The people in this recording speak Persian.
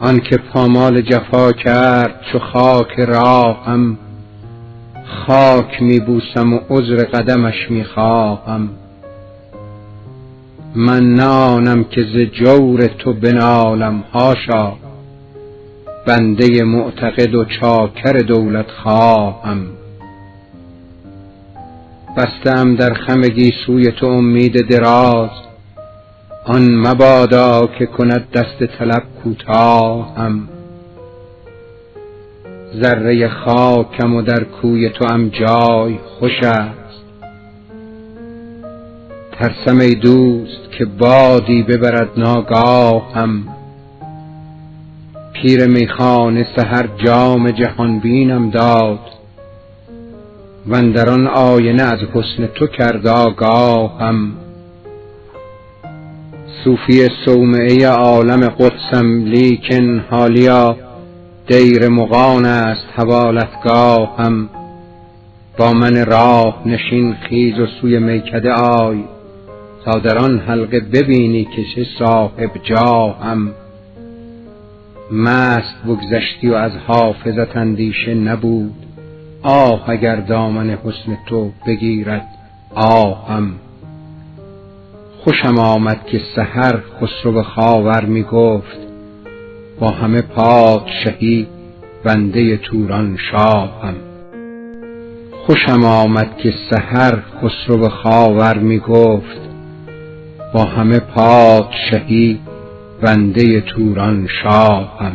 آن که پامال جفا کرد چو خاک راهم، خاک می بوسم و عذر قدمش می خواهم. من نه آنم که ز جور تو بنالم، حاشا، بنده معتقد و چاکر دولت خواهم. بسته ام در خم گیسوی تو امید دراز، آن مبادا که کند دست طلب کوتاهم. ذره خاکم و در کوی توام جای خوش است، ترسم ای دوست که بادی ببرد ناگاهم. پیر میخانه سحر جام جهان بینم داد، واندر آن آینه از حسن تو کرد آگاهم. صوفی صومعه عالم قدسم، لیکن حالیا دیر مغان است حوالتگاهم. با من راه نشین خیز و سوی میکده آی، تا در آن حلقه ببینی که چه صاحب جاهم. مست بگذشتی و از حافظت اندیشه نبود، آه اگر دامن حسن تو بگیرد آهم. خوشم آمد که سحر خسرو خاور می گفت، با همه پادشهی بنده توران شاهم. خوشم آمد که سحر خسرو خاور می گفت، با همه پادشهی بنده توران شاهم.